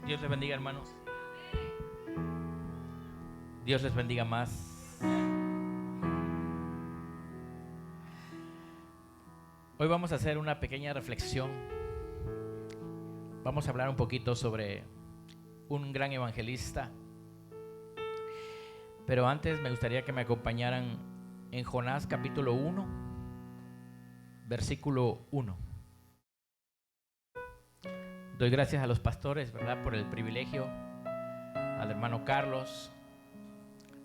Dios les bendiga, hermanos. Dios les bendiga más. Hoy vamos a hacer una pequeña reflexión. Vamos a hablar un poquito sobre un gran evangelista. Pero antes me gustaría que me acompañaran en Jonás capítulo 1, versículo 1. Doy gracias a los pastores, ¿verdad?, por el privilegio, al hermano Carlos,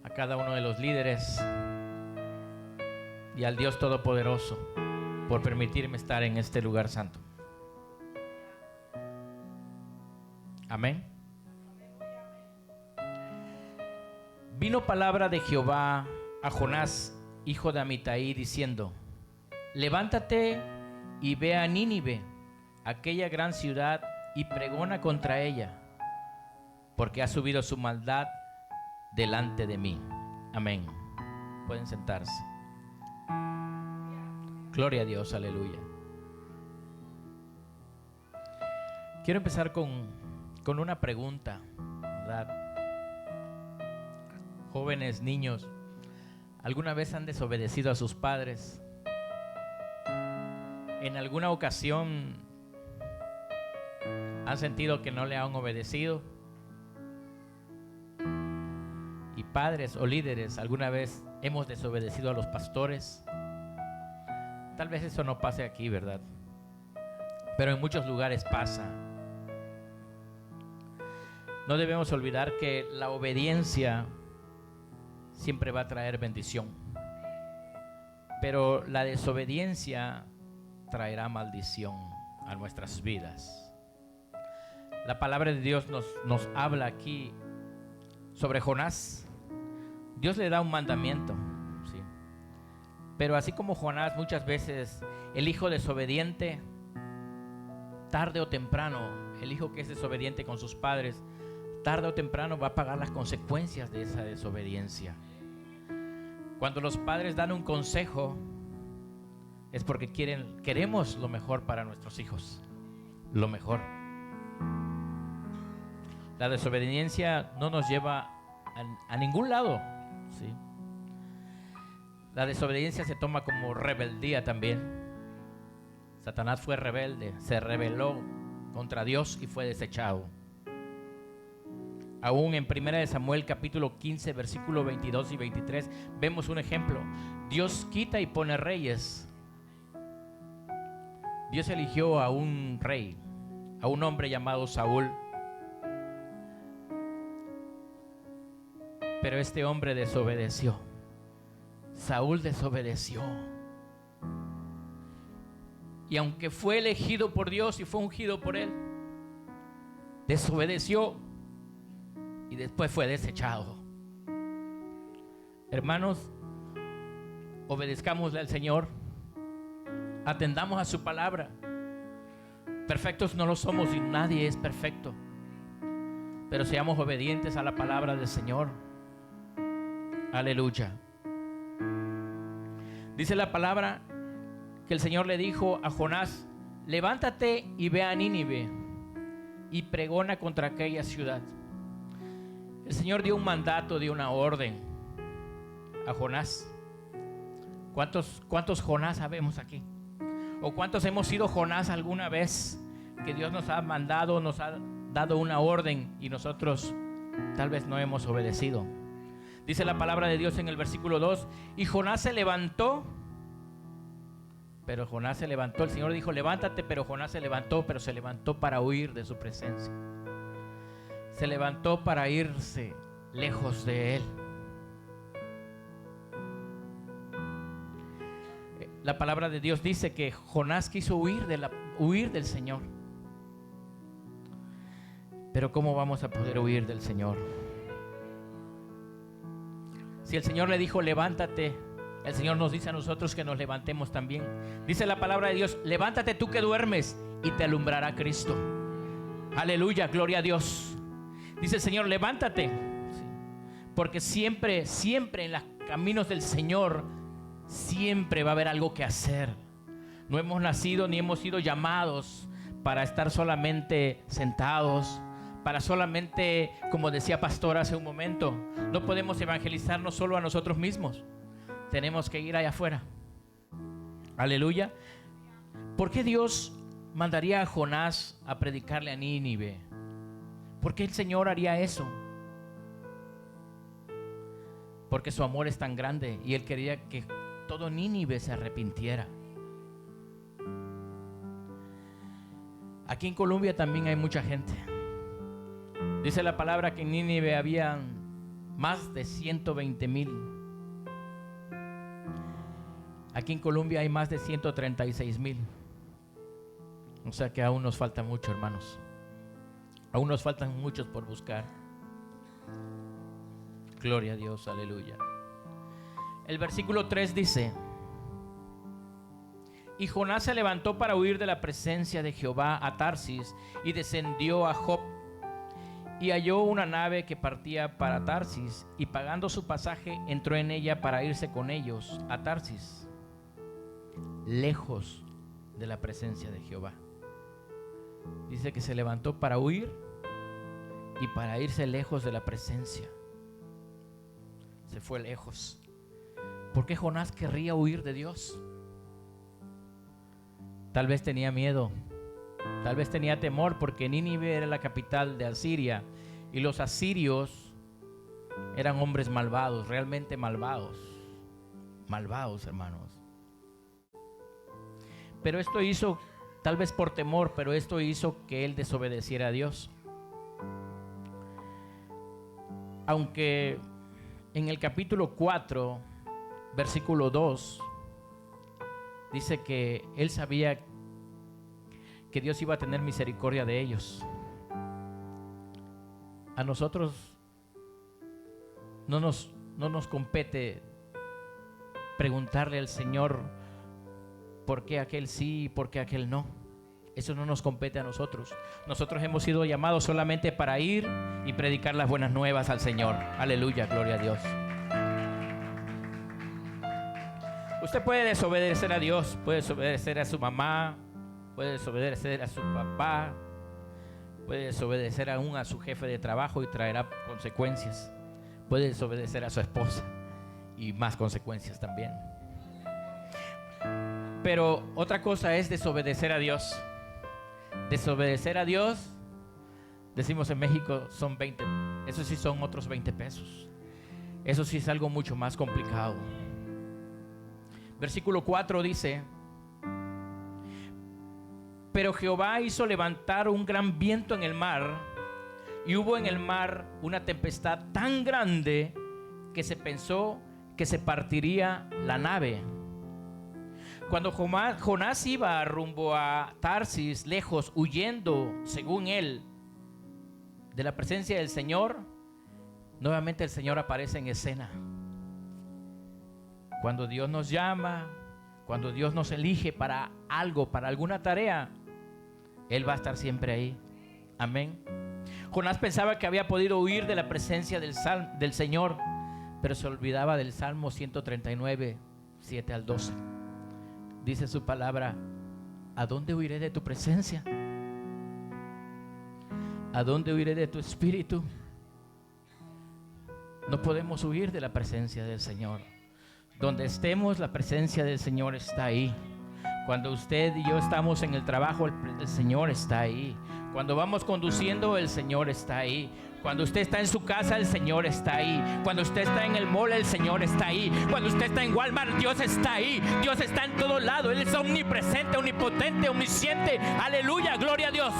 a cada uno de los líderes y al Dios Todopoderoso por permitirme estar en este lugar santo. Amén. Vino palabra de Jehová a Jonás, hijo de Amitai, diciendo: levántate y ve a Nínive, aquella gran ciudad, y pregona contra ella, porque ha subido su maldad delante de mí. Amén. Pueden sentarse. Gloria a Dios, aleluya. Quiero empezar con una pregunta, ¿verdad? Jóvenes, niños, ¿alguna vez han desobedecido a sus padres? ¿En alguna ocasión han sentido que no le han obedecido? Y padres o líderes, ¿alguna vez hemos desobedecido a los pastores? Tal vez eso no pase aquí, ¿verdad? Pero en muchos lugares pasa. No debemos olvidar que la obediencia siempre va a traer bendición, pero la desobediencia traerá maldición a nuestras vidas. La palabra de Dios nos habla aquí sobre Jonás. Dios le da un mandamiento, ¿sí? Pero así como Jonás, muchas veces el hijo desobediente, tarde o temprano, el hijo que es desobediente con sus padres, tarde o temprano va a pagar las consecuencias de esa desobediencia. Cuando los padres dan un consejo, es porque queremos lo mejor para nuestros hijos, lo mejor. La desobediencia no nos lleva a ningún lado, ¿sí? La desobediencia se toma como rebeldía también. Satanás fue rebelde, se rebeló contra Dios y fue desechado. Aún en 1 Samuel capítulo 15, versículos 22 y 23, vemos un ejemplo. Dios quita y pone reyes. Dios eligió a un rey, a un hombre llamado Saúl. Pero este hombre desobedeció. Saúl desobedeció. Y aunque fue elegido por Dios y fue ungido por él, desobedeció y después fue desechado. Hermanos, obedezcámosle al Señor, atendamos a su palabra. Perfectos no lo somos y nadie es perfecto, pero seamos obedientes a la palabra del Señor. Aleluya. Dice la palabra que el Señor le dijo a Jonás: levántate y ve a Nínive y pregona contra aquella ciudad. El Señor dio un mandato, dio una orden a Jonás. ¿Cuántos Jonás sabemos aquí? ¿O cuántos hemos sido Jonás alguna vez? Que Dios nos ha mandado, nos ha dado una orden y nosotros tal vez no hemos obedecido. Dice la palabra de Dios en el versículo 2: y Jonás se levantó. Pero Jonás se levantó, el Señor dijo: levántate, pero Jonás se levantó para huir de su presencia. Se levantó para irse lejos de él. La palabra de Dios dice que Jonás quiso huir del Señor. Pero ¿cómo vamos a poder huir del Señor? Si el Señor le dijo: levántate, el Señor nos dice a nosotros que nos levantemos también. Dice la palabra de Dios: levántate tú que duermes y te alumbrará Cristo. Aleluya, gloria a Dios. Dice el Señor: levántate, porque siempre en los caminos del Señor siempre va a haber algo que hacer. No hemos nacido ni hemos sido llamados para estar solamente sentados, para solamente, como decía Pastor hace un momento, no podemos evangelizarnos solo a nosotros mismos. Tenemos que ir allá afuera. Aleluya. ¿Por qué Dios mandaría a Jonás a predicarle a Nínive? ¿Por qué el Señor haría eso? Porque su amor es tan grande y Él quería que todo Nínive se arrepintiera. Aquí en Colombia también hay mucha gente. Dice la palabra que en Nínive habían más de 120,000. Aquí en Colombia hay más de 136,000. O sea que aún nos falta mucho, hermanos. Aún nos faltan muchos por buscar. Gloria a Dios, aleluya. El versículo 3 dice: y Jonás se levantó para huir de la presencia de Jehová a Tarsis y descendió a Jope y halló una nave que partía para Tarsis y pagando su pasaje entró en ella para irse con ellos a Tarsis, lejos de la presencia de Jehová. Dice que se levantó para huir y para irse lejos de la presencia. Se fue lejos. ¿Por qué Jonás querría huir de Dios? Tal vez tenía miedo, tal vez tenía temor, porque Nínive era la capital de Asiria y los asirios eran hombres malvados, realmente malvados, hermanos. Pero esto hizo, tal vez por temor, pero esto hizo que él desobedeciera a Dios. Aunque en el capítulo 4, versículo 2, dice que él sabía que Dios iba a tener misericordia de ellos. A nosotros no nos compete preguntarle al Señor por qué aquel sí y por qué aquel no. Eso no nos compete a nosotros. Nosotros hemos sido llamados solamente para ir y predicar las buenas nuevas al Señor. Aleluya, gloria a Dios. Usted puede desobedecer a Dios, puede desobedecer a su mamá, puede desobedecer a su papá, puede desobedecer aún a su jefe de trabajo y traerá consecuencias. Puede desobedecer a su esposa y más consecuencias también. Pero otra cosa es desobedecer a Dios. Desobedecer a Dios, decimos en México, son 20, eso sí son otros 20 pesos. Eso sí es algo mucho más complicado. Versículo 4 dice: pero Jehová hizo levantar un gran viento en el mar, y hubo en el mar una tempestad tan grande que se pensó que se partiría la nave. Cuando Jonás iba rumbo a Tarsis, lejos, huyendo, según él, de la presencia del Señor, nuevamente el Señor aparece en escena. Cuando Dios nos llama, cuando Dios nos elige para algo, para alguna tarea, Él va a estar siempre ahí. Amén. Jonás pensaba que había podido huir de la presencia del Señor, pero se olvidaba del Salmo 139, 7 al 12. Dice su palabra: ¿a dónde huiré de tu presencia? ¿A dónde huiré de tu espíritu? No podemos huir de la presencia del Señor. Donde estemos, la presencia del Señor está ahí. Cuando usted y yo estamos en el trabajo, el Señor está ahí. Cuando vamos conduciendo, el Señor está ahí. Cuando usted está en su casa, el Señor está ahí. Cuando usted está en el mall, el Señor está ahí. Cuando usted está en Walmart, Dios está ahí. Dios está en todo lado. Él es omnipresente, omnipotente, omnisciente. Aleluya, gloria a Dios.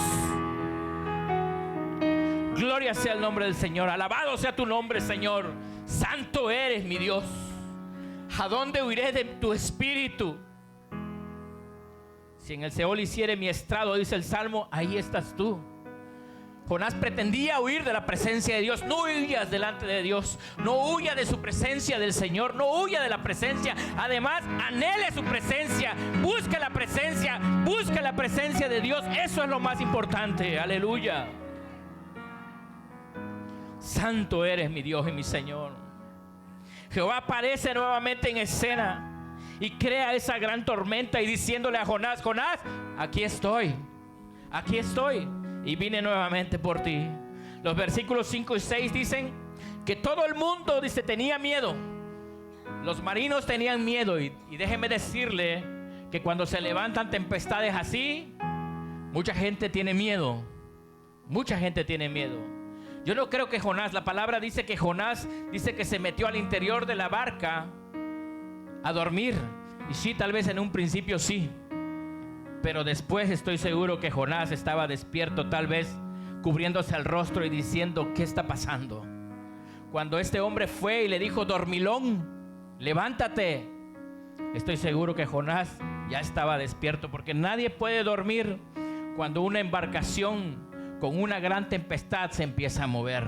Gloria sea el nombre del Señor. Alabado sea tu nombre, Señor. Santo eres, mi Dios. ¿A dónde huiré de tu espíritu? Si en el Seol hiciere mi estrado, dice el Salmo, ahí estás tú. Jonás pretendía huir de la presencia de Dios. No huyas delante de Dios. No huya de su presencia del Señor. No huya de la presencia. Además, anhele su presencia. Busca la presencia de Dios. Eso es lo más importante. Aleluya. Santo eres, mi Dios y mi Señor. Jehová aparece nuevamente en escena y crea esa gran tormenta y diciéndole a Jonás: Jonás, aquí estoy y vine nuevamente por ti. Los versículos 5 y 6 dicen que todo el mundo, dice, tenía miedo. Los marinos tenían miedo y déjeme decirle que cuando se levantan tempestades así, mucha gente tiene miedo. Mucha gente tiene miedo. Yo no creo que Jonás, la palabra dice que Jonás dice que se metió al interior de la barca a dormir. Y sí, tal vez en un principio sí, pero después estoy seguro que Jonás estaba despierto, tal vez cubriéndose el rostro y diciendo: ¿qué está pasando? Cuando este hombre fue y le dijo: dormilón, levántate, estoy seguro que Jonás ya estaba despierto, porque nadie puede dormir cuando una embarcación con una gran tempestad se empieza a mover.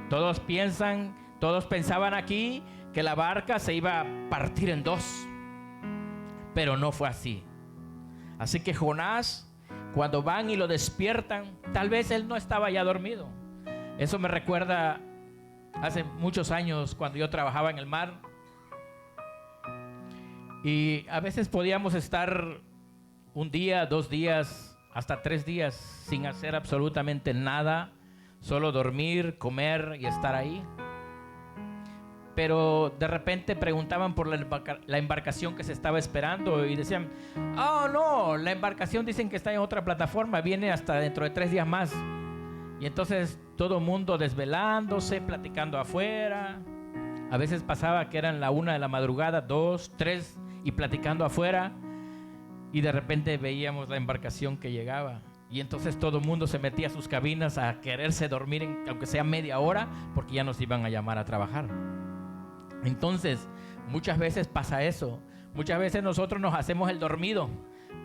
Todos pensaban aquí que la barca se iba a partir en dos, pero no fue así. Así que Jonás, cuando van y lo despiertan, tal vez él no estaba ya dormido. Eso me recuerda hace muchos años cuando yo trabajaba en el mar, y a veces podíamos estar un día, 2 días, hasta 3 días sin hacer absolutamente nada, solo dormir, comer y estar ahí. Pero de repente preguntaban por la embarcación que se estaba esperando y decían: oh no, la embarcación dicen que está en otra plataforma, viene hasta dentro de 3 días más. Y entonces todo el mundo desvelándose, platicando afuera. A veces pasaba que eran la 1 de la madrugada, 2, 3 y platicando afuera, y de repente veíamos la embarcación que llegaba. Y entonces todo el mundo se metía a sus cabinas a quererse dormir, aunque sea media hora, porque ya nos iban a llamar a trabajar. Entonces, muchas veces pasa eso. Muchas veces nosotros nos hacemos el dormido,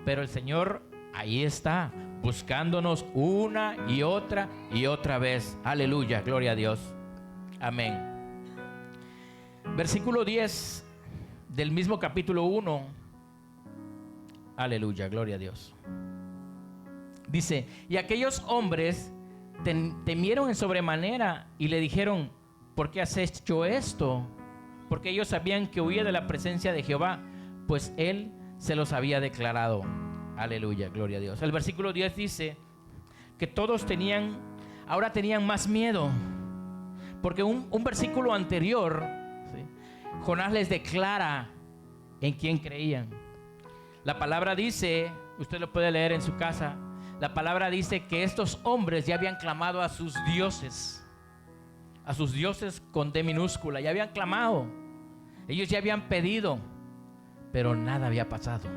pero el Señor ahí está, buscándonos una y otra vez. Aleluya, gloria a Dios. Amén. Versículo 10 del mismo capítulo 1. Aleluya, gloria a Dios. Dice: y aquellos hombres temieron en sobremanera y le dijeron: ¿por qué has hecho esto? Porque ellos sabían que huía de la presencia de Jehová, pues él se los había declarado. Aleluya, gloria a Dios. El versículo 10 dice que todos ahora tenían más miedo, porque un versículo anterior, ¿sí?, Jonás les declara en quién creían. La palabra dice, usted lo puede leer en su casa, la palabra dice que estos hombres ya habían clamado a sus dioses con D minúscula, ya habían clamado, ellos ya habían pedido, pero nada había pasado.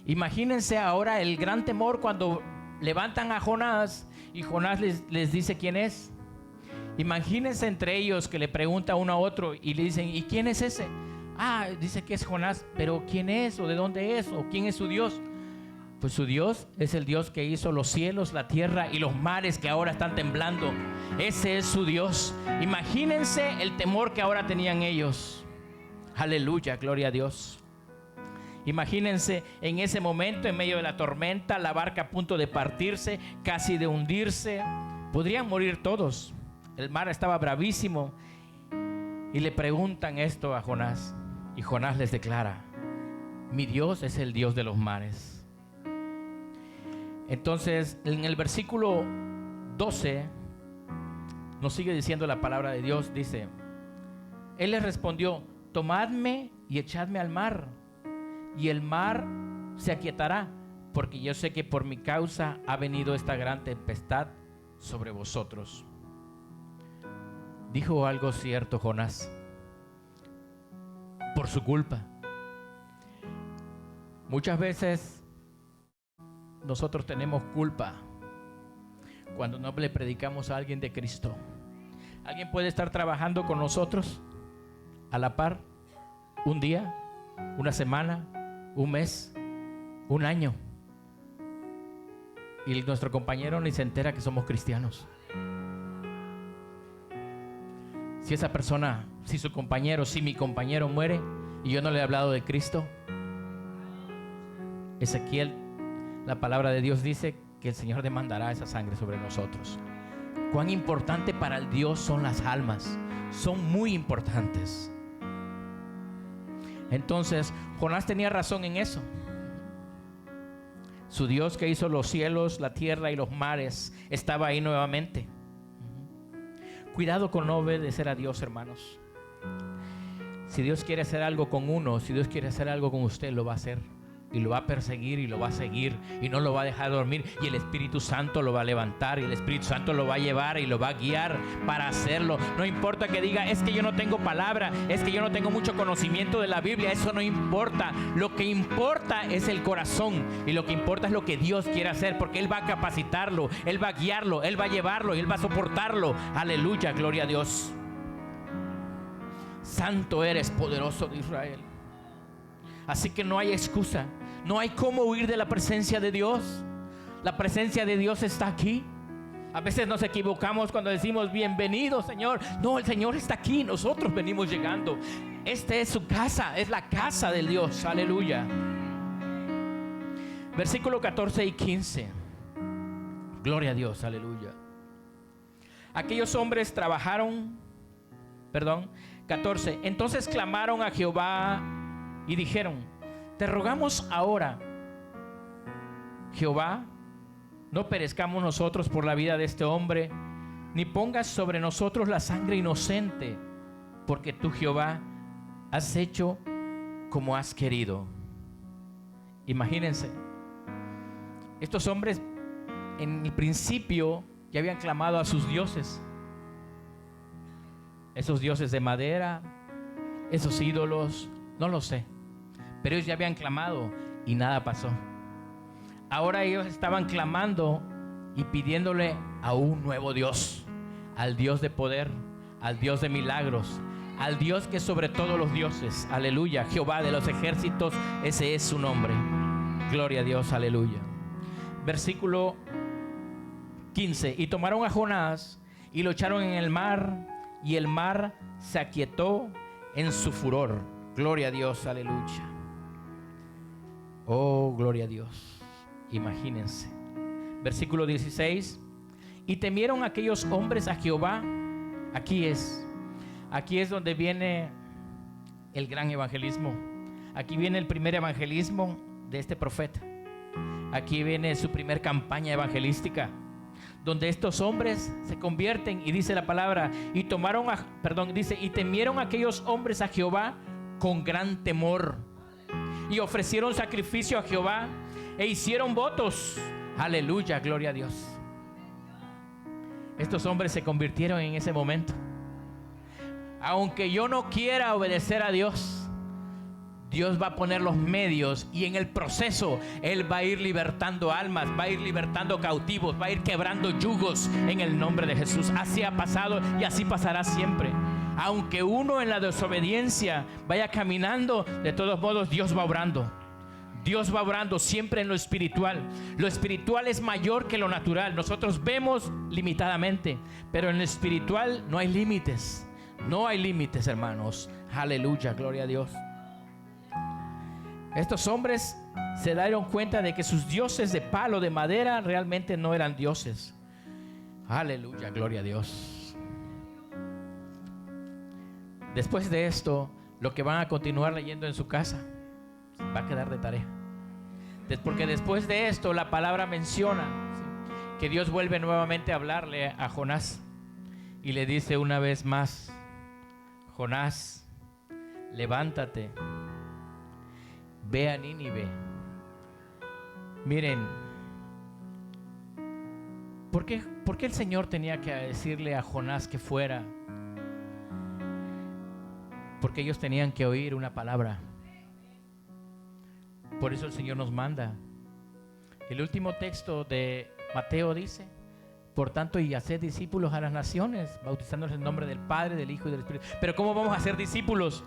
Imagínense ahora el gran temor cuando levantan a Jonás y Jonás les dice quién es. Imagínense entre ellos que le pregunta uno a otro y le dicen: ¿y quién es ese? Ah, dice que es Jonás, pero ¿quién es? ¿O de dónde es? ¿O quién es su Dios? Pues su Dios es el Dios que hizo los cielos, la tierra y los mares que ahora están temblando. Ese es su Dios. Imagínense el temor que ahora tenían ellos. Aleluya, gloria a Dios. Imagínense en ese momento, en medio de la tormenta, la barca a punto de partirse, casi de hundirse. Podrían morir todos. El mar estaba bravísimo. Y le preguntan esto a Jonás. Y Jonás les declara: mi Dios es el Dios de los mares. Entonces, en el versículo 12, nos sigue diciendo la palabra de Dios. Dice: él les respondió: tomadme y echadme al mar, y el mar se aquietará, porque yo sé que por mi causa ha venido esta gran tempestad sobre vosotros. Dijo algo cierto Jonás, por su culpa. Muchas veces nosotros tenemos culpa cuando no le predicamos a alguien de Cristo. Alguien puede estar trabajando con nosotros a la par, un día, una semana, un mes, un año, y nuestro compañero ni se entera que somos cristianos. Si esa persona, si su compañero, si mi compañero muere y yo no le he hablado de Cristo, Ezequiel, la palabra de Dios dice que el Señor demandará esa sangre sobre nosotros. Cuán importante para el Dios son las almas, son muy importantes. Entonces Jonás tenía razón en eso. Su Dios que hizo los cielos, la tierra y los mares estaba ahí nuevamente. Cuidado con no obedecer a Dios, hermanos. Si Dios quiere hacer algo con uno, si Dios quiere hacer algo con usted, lo va a hacer. Y lo va a perseguir y lo va a seguir y no lo va a dejar dormir, y el Espíritu Santo lo va a levantar y el Espíritu Santo lo va a llevar y lo va a guiar para hacerlo. No importa que diga, es que yo no tengo palabra, es que yo no tengo mucho conocimiento de la Biblia. Eso no importa. Lo que importa es el corazón, y lo que importa es lo que Dios quiere hacer, porque Él va a capacitarlo, Él va a guiarlo, Él va a llevarlo y Él va a soportarlo. Aleluya, gloria a Dios. Santo eres, poderoso de Israel. Así que no hay excusa. No hay cómo huir de la presencia de Dios. La presencia de Dios está aquí. A veces nos equivocamos cuando decimos bienvenido, Señor. No, el Señor está aquí. Nosotros venimos llegando. Esta es su casa. Es la casa del Dios. Aleluya. Versículo 14 y 15. Gloria a Dios. Aleluya. Aquellos hombres trabajaron. 14. Entonces clamaron a Jehová y dijeron: te rogamos ahora, Jehová, no perezcamos nosotros por la vida de este hombre, ni pongas sobre nosotros la sangre inocente, porque tú, Jehová, has hecho como has querido. Imagínense, estos hombres en el principio ya habían clamado a sus dioses, esos dioses de madera, esos ídolos, no lo sé. Pero ellos ya habían clamado y nada pasó. Ahora ellos estaban clamando y pidiéndole a un nuevo Dios, al Dios de poder, al Dios de milagros, al Dios que es sobre todos los dioses. Aleluya, Jehová de los ejércitos, ese es su nombre. Gloria a Dios, aleluya. Versículo 15. Y tomaron a Jonás y lo echaron en el mar, y el mar se aquietó en su furor. Gloria a Dios, aleluya. Oh, gloria a Dios. Imagínense. Versículo 16. Y temieron aquellos hombres a Jehová. Aquí es donde viene el gran evangelismo. Aquí viene el primer evangelismo de este profeta. Aquí viene su primer campaña evangelística, donde estos hombres se convierten, y dice la palabra, y temieron aquellos hombres a Jehová con gran temor, y ofrecieron sacrificio a Jehová e hicieron votos. Aleluya, gloria a Dios. Estos hombres se convirtieron en ese momento. Aunque yo no quiera obedecer a Dios, Dios va a poner los medios, y en el proceso Él va a ir libertando almas, va a ir libertando cautivos, va a ir quebrando yugos en el nombre de Jesús. Así ha pasado y así pasará siempre. Aunque uno en la desobediencia vaya caminando, de todos modos Dios va obrando. Dios va obrando siempre en lo espiritual. Lo espiritual es mayor que lo natural. Nosotros vemos limitadamente, pero en lo espiritual no hay límites. No hay límites, hermanos. Aleluya, gloria a Dios. Estos hombres se dieron cuenta de que sus dioses de palo, de madera, realmente no eran dioses. Aleluya, gloria a Dios. Después de esto, lo que van a continuar leyendo en su casa va a quedar de tarea. Porque después de esto, la palabra menciona que Dios vuelve nuevamente a hablarle a Jonás y le dice una vez más: Jonás, levántate, ve a Nínive. Miren, ¿por qué el Señor tenía que decirle a Jonás que fuera? Porque ellos tenían que oír una palabra. Por eso el Señor nos manda. El último texto de Mateo dice: por tanto, y haced discípulos a las naciones, bautizándolos en el nombre del Padre, del Hijo y del Espíritu. Pero ¿cómo vamos a ser discípulos?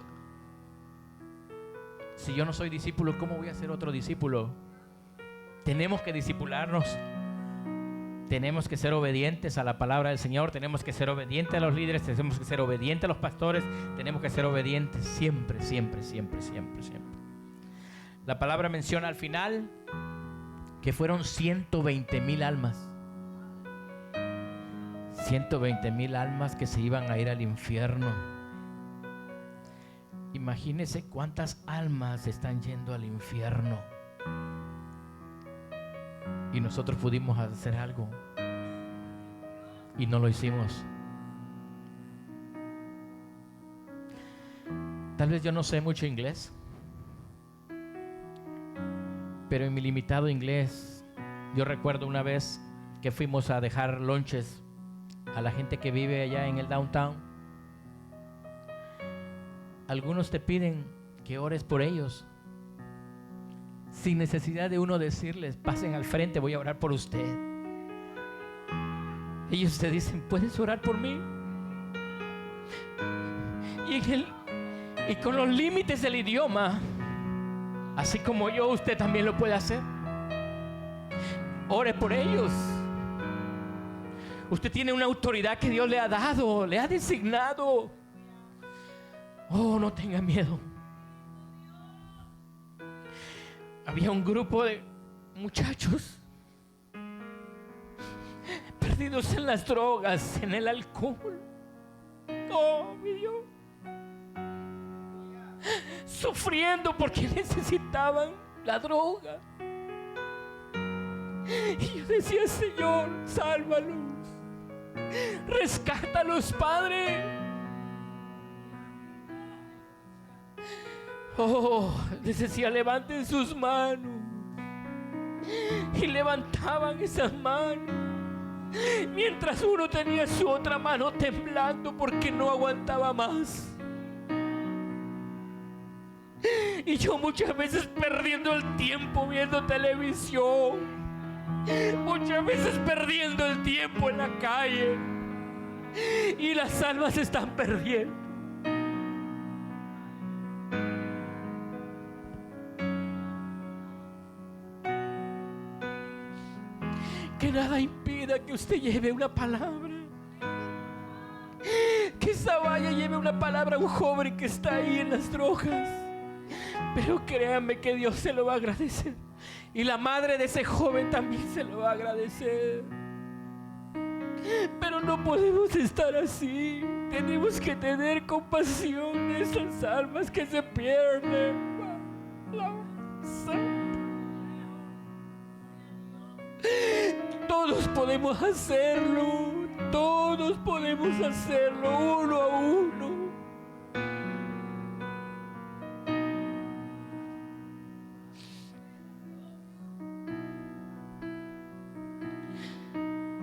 Si yo no soy discípulo, ¿cómo voy a ser otro discípulo? Tenemos que discipularnos. Tenemos que ser obedientes a la palabra del Señor. Tenemos que ser obedientes a los líderes. Tenemos que ser obedientes a los pastores. Tenemos que ser obedientes siempre, siempre, siempre, siempre, siempre. La palabra menciona al final que fueron 120,000 almas. 120,000 almas que se iban a ir al infierno. Imagínense cuántas almas están yendo al infierno. Y nosotros pudimos hacer algo y no lo hicimos. Tal vez yo no sé mucho inglés, pero en mi limitado inglés, yo recuerdo una vez que fuimos a dejar lonches a la gente que vive allá en el downtown. Algunos te piden que ores por ellos, sin necesidad de uno decirles, pasen al frente, voy a orar por usted. Ellos te dicen, ¿puedes orar por mí? Y con los límites del idioma, así como yo, usted también lo puede hacer. Ore por ellos. Usted tiene una autoridad que Dios le ha dado, le ha designado. Oh, no tenga miedo. Había un grupo de muchachos perdidos en las drogas, en el alcohol. Oh, mi Dios. Sufriendo porque necesitaban la droga. Y yo decía, Señor, sálvalos, rescátalos, Padre. Oh, les decía, levanten sus manos. Y levantaban esas manos, mientras uno tenía su otra mano temblando porque no aguantaba más. Y yo muchas veces perdiendo el tiempo viendo televisión, muchas veces perdiendo el tiempo en la calle, y las almas se están perdiendo. Que nada impida que usted lleve una palabra. Que esa vaya lleve una palabra a un joven que está ahí en las drogas. Pero créanme que Dios se lo va a agradecer. Y la madre de ese joven también se lo va a agradecer. Pero no podemos estar así. Tenemos que tener compasión de esas almas que se pierden. Todos podemos hacerlo. Todos podemos hacerlo, uno a uno.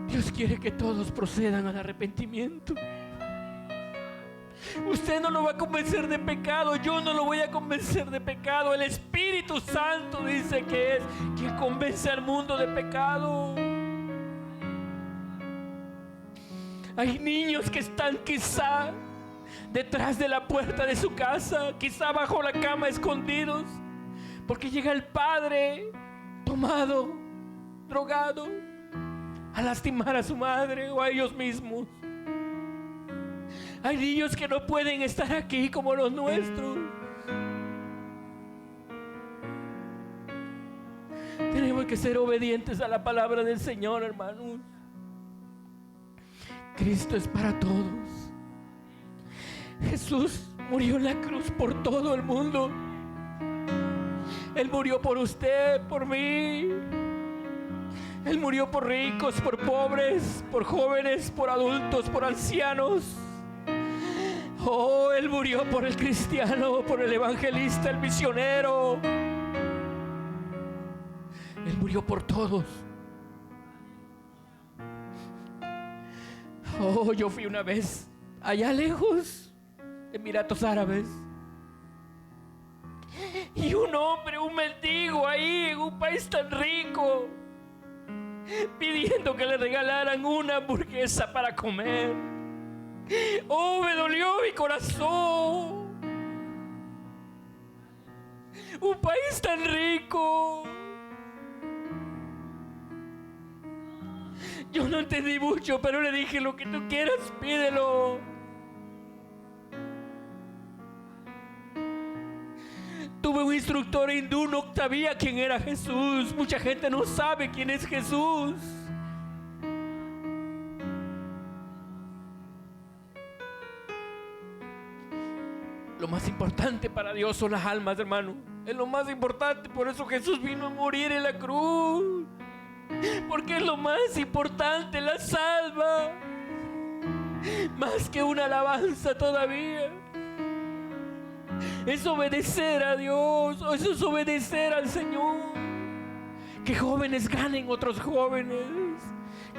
Dios quiere que todos procedan al arrepentimiento. Usted no lo va a convencer de pecado, yo no lo voy a convencer de pecado. El Espíritu Santo dice que es quien convence al mundo de pecado. Hay niños que están quizá detrás de la puerta de su casa, quizá bajo la cama escondidos, porque llega el padre tomado, drogado, a lastimar a su madre o a ellos mismos. Hay niños que no pueden estar aquí como los nuestros. Tenemos que ser obedientes a la palabra del Señor, hermanos. Cristo es para todos. Jesús murió en la cruz por todo el mundo. Él murió por usted, por mí. Él murió por ricos, por pobres, por jóvenes, por adultos, por ancianos. Oh, Él murió por el cristiano, por el evangelista, el misionero. Él murió por todos. Oh, yo fui una vez allá lejos, Emiratos Árabes, y un hombre, un mendigo ahí en un país tan rico, pidiendo que le regalaran una hamburguesa para comer. Oh, me dolió mi corazón. Un país tan rico. Yo no entendí mucho, pero le dije, lo que tú quieras, pídelo. Tuve un instructor hindú, no sabía quién era Jesús. Mucha gente no sabe quién es Jesús. Lo más importante para Dios son las almas, hermano. Es lo más importante, por eso Jesús vino a morir en la cruz. Porque es lo más importante, la salva. Más que una alabanza todavía. es obedecer a Dios, eso es obedecer al Señor. Que jóvenes ganen otros jóvenes,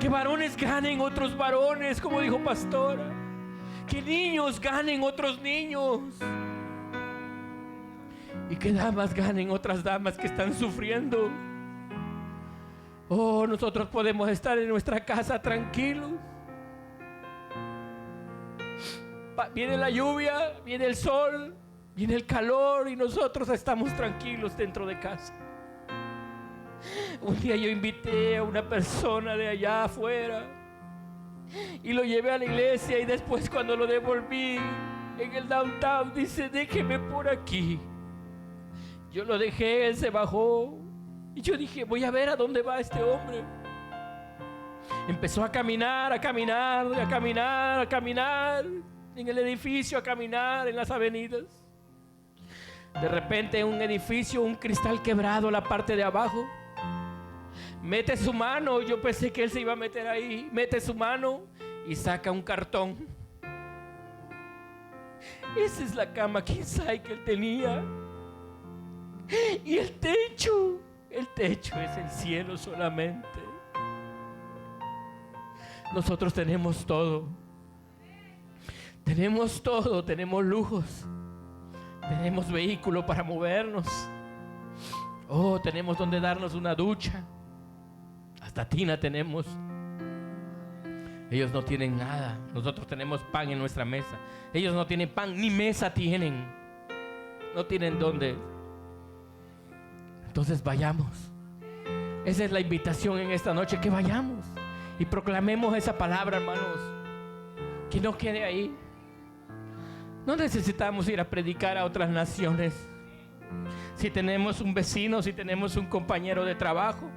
que varones ganen otros varones, como dijo Pastora, que niños ganen otros niños, y que damas ganen otras damas que están sufriendo. Oh, nosotros podemos estar en nuestra casa tranquilos. Viene la lluvia, viene el sol, viene el calor y nosotros estamos tranquilos dentro de casa. Un día yo invité a una persona de allá afuera y lo llevé a la iglesia, y después cuando lo devolví en el downtown dice: déjeme por aquí. Yo lo dejé, él se bajó y yo dije: voy a ver a dónde va este hombre. Empezó a caminar, a caminar, a caminar, a caminar en el edificio, a caminar en las avenidas. De repente en un edificio, un cristal quebrado, la parte de abajo. Mete su mano, yo pensé que él se iba a meter ahí. Mete su mano y saca un cartón. Esa es la cama king size que él tenía. Y el techo es el cielo solamente. Nosotros tenemos todo. Tenemos todo, tenemos lujos. Tenemos vehículo para movernos. Oh, tenemos donde darnos una ducha. Hasta tina tenemos. Ellos no tienen nada. Nosotros tenemos pan en nuestra mesa. Ellos no tienen pan, ni mesa tienen. No tienen dónde. Entonces vayamos. Esa es la invitación en esta noche, que vayamos y proclamemos esa palabra, hermanos. Que no quede ahí. No necesitamos ir a predicar a otras naciones. Si tenemos un vecino, si tenemos un compañero de trabajo,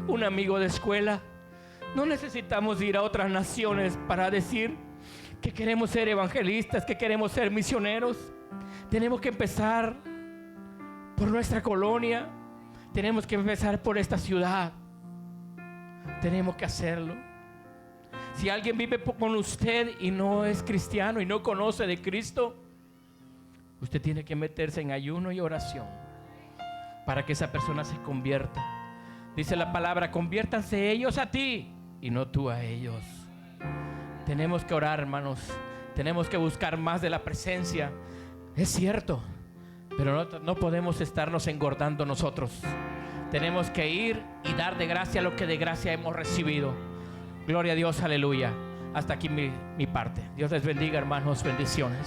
un amigo de escuela, no necesitamos ir a otras naciones para decir que queremos ser evangelistas, que queremos ser misioneros. Tenemos que empezar por nuestra colonia. Tenemos que empezar por esta ciudad. Tenemos que hacerlo. Si alguien vive con usted y no es cristiano y no conoce de Cristo, usted tiene que meterse en ayuno y oración para que esa persona se convierta. Dice la palabra: conviértanse ellos a ti y no tú a ellos. Tenemos que orar, hermanos. Tenemos que buscar más de la presencia. Es cierto, pero no podemos estarnos engordando nosotros. Tenemos que ir y dar de gracia lo que de gracia hemos recibido. Gloria a Dios, aleluya. Hasta aquí mi parte. Dios les bendiga, hermanos. Bendiciones.